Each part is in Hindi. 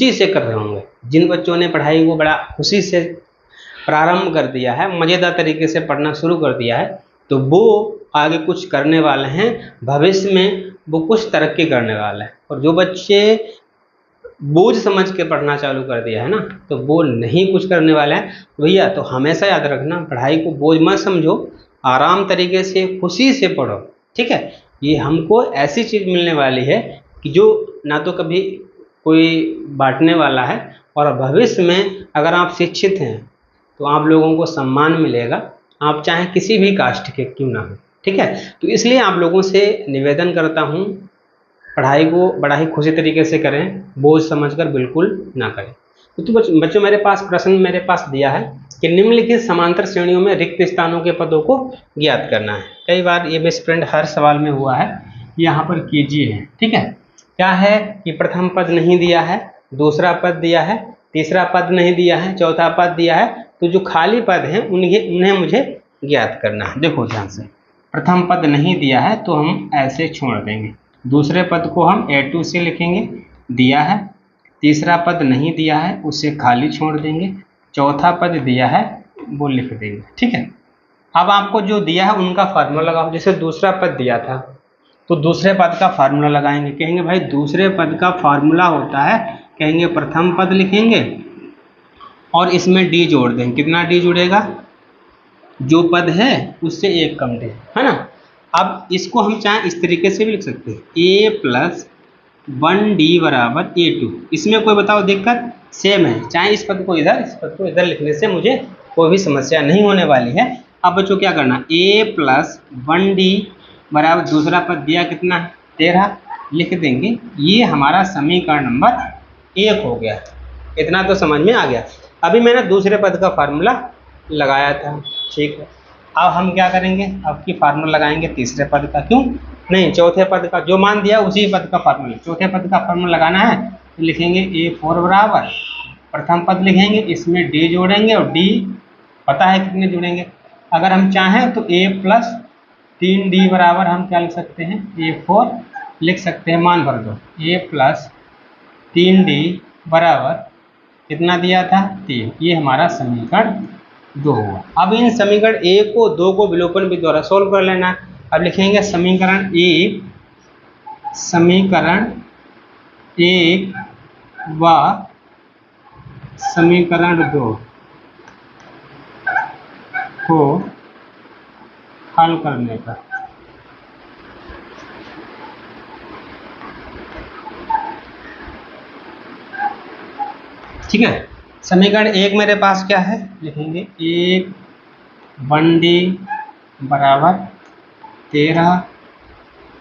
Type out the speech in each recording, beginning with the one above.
खुशी से कर रहे होंगे। जिन बच्चों ने पढ़ाई को बड़ा खुशी से प्रारंभ कर दिया है, मज़ेदार तरीके से पढ़ना शुरू कर दिया है, तो वो आगे कुछ करने वाले हैं, भविष्य में वो कुछ तरक्की करने वाले हैं। और जो बच्चे बोझ समझ के पढ़ना चालू कर दिया है ना, तो वो नहीं कुछ करने वाले हैं। भैया तो हमेशा याद रखना, पढ़ाई को बोझ मत समझो, आराम तरीके से खुशी से पढ़ो, ठीक है। ये हमको ऐसी चीज़ मिलने वाली है कि जो ना तो कभी कोई बांटने वाला है, और भविष्य में अगर आप शिक्षित हैं तो आप लोगों को सम्मान मिलेगा, आप चाहे किसी भी कास्ट के क्यों ना हो, ठीक है। तो इसलिए आप लोगों से निवेदन करता हूँ, पढ़ाई को बड़ा ही खुशी तरीके से करें, बोझ समझकर बिल्कुल ना करें। तो बच्चों मेरे पास प्रश्न दिया है कि निम्नलिखित समांतर श्रेणियों में रिक्त स्थानों के पदों को ज्ञात करना है। कई बार ये बेस्ट फ्रेंड हर सवाल में हुआ है, यहाँ पर कीजिए, ठीक है। क्या है कि प्रथम पद नहीं दिया है, दूसरा पद दिया है, तीसरा पद नहीं दिया है, चौथा पद दिया है, तो जो खाली पद हैं उन्हें मुझे ज्ञात करना है। देखो ध्यान से, प्रथम पद नहीं दिया है तो हम ऐसे छोड़ देंगे, दूसरे पद को हम A2 से लिखेंगे, दिया है। तीसरा पद नहीं दिया है उसे खाली छोड़ देंगे, चौथा पद दिया है वो लिख देंगे, ठीक है। अब आपको जो दिया है उनका फार्मूला लगाओ। जैसे दूसरा पद दिया था तो दूसरे पद का फार्मूला लगाएंगे, कहेंगे भाई दूसरे पद का फार्मूला होता है, कहेंगे प्रथम पद लिखेंगे और इसमें D जोड़ देंगे। कितना D जुड़ेगा, जो पद है उससे एक कम D, है ना। अब इसको हम चाहे इस तरीके से भी लिख सकते हैं, A+1D बराबर A2। इसमें कोई बताओ दिक्कत, सेम है, चाहे इस पद को इधर, इस पद को इधर लिखने से मुझे कोई भी समस्या नहीं होने वाली है। अब बच्चों क्या करना, A+1D बराबर दूसरा पद दिया कितना है 13, लिख देंगे। ये हमारा समीकरण नंबर 1 हो गया। इतना तो समझ में आ गया। अभी मैंने दूसरे पद का फार्मूला लगाया था, ठीक है। अब हम क्या करेंगे, अब की फार्मूला लगाएंगे तीसरे पद का, क्यों नहीं चौथे पद का, जो मान दिया उसी पद का फार्मूला, चौथे पद का फार्मूला लगाना है। तो लिखेंगे A4 बराबर प्रथम पद लिखेंगे, इसमें D जोड़ेंगे और D पता है कितने जुड़ेंगे। अगर हम चाहें तो A+3D बराबर हम क्या लिख सकते हैं, A4 लिख सकते हैं, मान भर दो। A+3D बराबर कितना दिया था 3, ये हमारा समीकरण 2 हुआ। अब इन समीकरण 1 को 2 को विलोपन विधि द्वारा सोल्व कर लेना है। अब लिखेंगे समीकरण 1 व समीकरण 2 को हल करने पर ठीक है। समीकरण 1 मेरे पास क्या है, लिखेंगे 1D बराबर 13,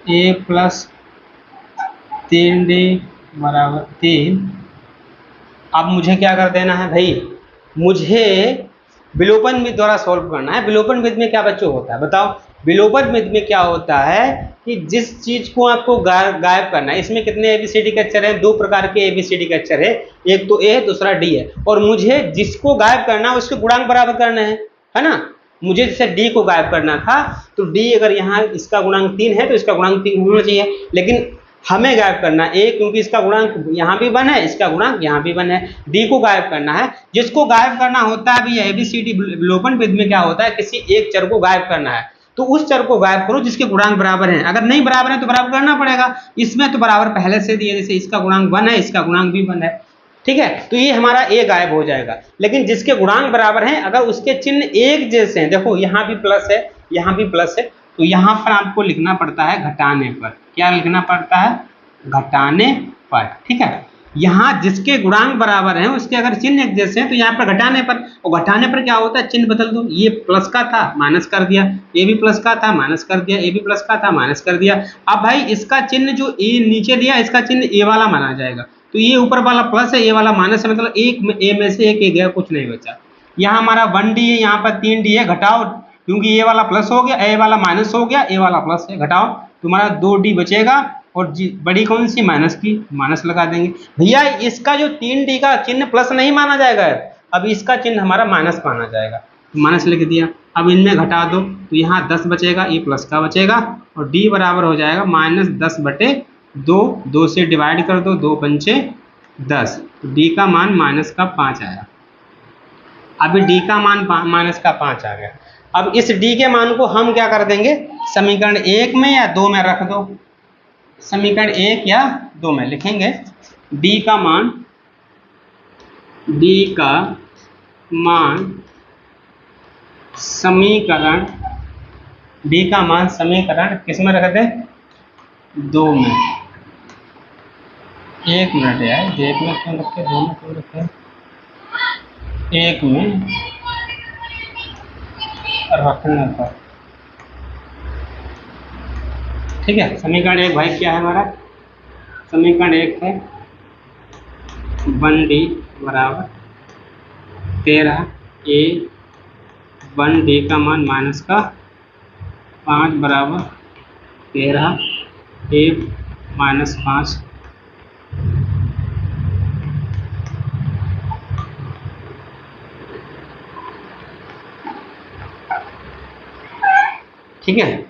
A+3D बराबर 3। अब मुझे क्या कर देना है भाई, मुझे विलोपन विधि द्वारा सॉल्व करना है। विलोपन विधि में क्या बच्चों होता है बताओ, विलोपन विधि में क्या होता है कि जिस चीज को आपको गायब करना है, इसमें कितने ABCD के अक्षर हैं, 2 प्रकार के ABCD के अक्षर है, एक तो A है दूसरा D है, और मुझे जिसको गायब करना है उसके गुणांक बराबर करने हैं, है ना। मुझे जैसे D को गायब करना था तो D अगर यहाँ इसका गुणांक 3 है तो इसका गुणांक 3 होना चाहिए, लेकिन हमें गायब करना है A, क्योंकि इसका गुणांक यहाँ भी 1 है, इसका गुणांक यहाँ भी 1 है। D को गायब करना है, जिसको गायब करना होता है भैया ABCD विलोपन विधि में क्या होता है, किसी एक चर को गायब करना है तो उस चर को गायब करो जिसके गुणांक बराबर हैं। अगर नहीं बराबर है तो बराबर करना पड़ेगा। इसमें तो बराबर पहले से दिए, जैसे इसका गुणांक 1 है, इसका गुणांक भी 1 है, ठीक है। तो ये हमारा A गायब हो जाएगा, लेकिन जिसके गुणांक बराबर हैं अगर उसके चिन्ह एक जैसे हैं, देखो यहाँ भी प्लस है यहाँ भी प्लस है, तो यहाँ पर आपको लिखना पड़ता है घटाने पर। क्या लिखना पड़ता है, घटाने पर, ठीक है। यहाँ जिसके गुणांक बराबर हैं उसके अगर चिन्ह एक जैसे हैं तो यहाँ पर घटाने पर, और घटाने पर क्या होता है, चिन्ह बदल दो। ये प्लस का था माइनस कर दिया, ये भी प्लस का था माइनस कर दिया, ये भी प्लस का था माइनस कर दिया। अब भाई इसका चिन्ह जो ए नीचे दिया इसका चिन्ह ए वाला माना जाएगा, तो ये ऊपर वाला प्लस है, ये वाला माइनस है, मतलब एक ए में से एक गया, कुछ नहीं बचा। यहाँ हमारा 1D है, यहाँ पर 3D है, घटाओ, क्योंकि ये वाला प्लस हो गया, ए वाला माइनस हो गया, ए वाला प्लस है, घटाओ, तुम्हारा 2D बचेगा, और बड़ी कौन सी, माइनस की, माइनस लगा देंगे। भैया इसका जो 3D का चिन्ह प्लस नहीं माना जाएगा, अब इसका चिन्ह हमारा माइनस माना जाएगा, तो माइनस लिख दिया। अब इनमें घटा दो तो यहाँ 10 बचेगा, ये प्लस का बचेगा, और D बराबर हो जाएगा -10/2, 2 से डिवाइड कर दो, 2 पंचे 10, डी का मान -5 आया। अभी डी का मान -5 आ गया। अब इस डी के मान को हम क्या कर देंगे, समीकरण 1 में या 2 में रख दो। समीकरण 1 या 2 में लिखेंगे डी का मान समीकरण किस में रख दे, 2 में। 1 मिनट यार, 1 में क्यों रखे, 2 में क्यों रखे, 1 में रखने पर, ठीक है। समीकरण 1 भाई क्या है हमारा, समीकरण 1 है 1D बराबर 13A, 1D का मान -5 बराबर 13A -5। ठीक है।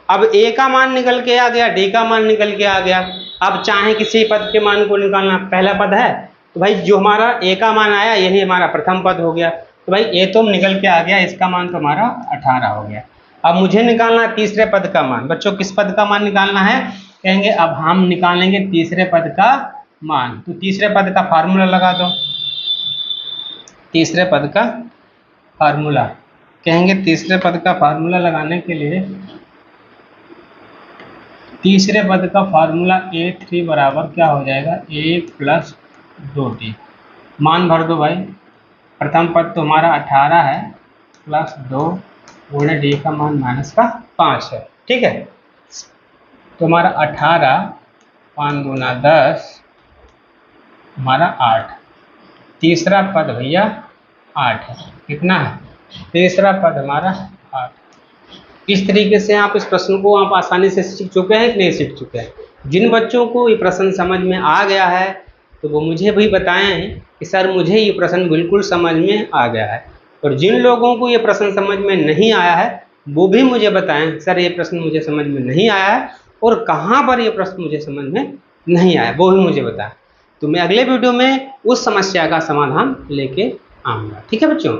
अब ए का मान निकल के आ गया, डी का मान निकल के आ गया। अब चाहे किसी पद के मान को निकालना, पहला पद है तो भाई जो हमारा ए का मान आया यही हमारा प्रथम पद हो गया, तो भाई ए तो निकल के आ गया, इसका मान तो हमारा 18 हो गया। अब मुझे निकालना है तीसरे पद का मान। बच्चों किस पद का मान निकालना है, कहेंगे अब हम निकालेंगे तीसरे पद का मान। तो तीसरे पद का फार्मूला लगा दो, तीसरे पद का फार्मूला कहेंगे, तीसरे पद का फार्मूला लगाने के लिए तीसरे पद का फार्मूला A3 बराबर क्या हो जाएगा, A + 2D। मान भर दो भाई, प्रथम पद तो हमारा 18 है प्लस 2 गुणे डी का मान -5 है, ठीक है। तो हमारा 18 5 दूना 10 हमारा 8, तीसरा पद भैया 8 है। कितना है, तीसरा पद हमारा 8। इस तरीके से आप इस प्रश्न को आप आसानी से सीख चुके हैं कि नहीं सीख चुके हैं। जिन बच्चों को ये प्रश्न समझ में आ गया है तो वो मुझे भी बताएं कि सर मुझे ये प्रश्न बिल्कुल समझ में आ गया है, और जिन लोगों को ये प्रश्न समझ में नहीं आया है वो भी मुझे बताएं सर ये प्रश्न मुझे समझ में नहीं आया है और कहाँ पर ये प्रश्न मुझे समझ में नहीं आया, वो भी मुझे बताएं। तो मैं अगले वीडियो में उस समस्या का समाधान लेके आऊँगा, ठीक है बच्चों।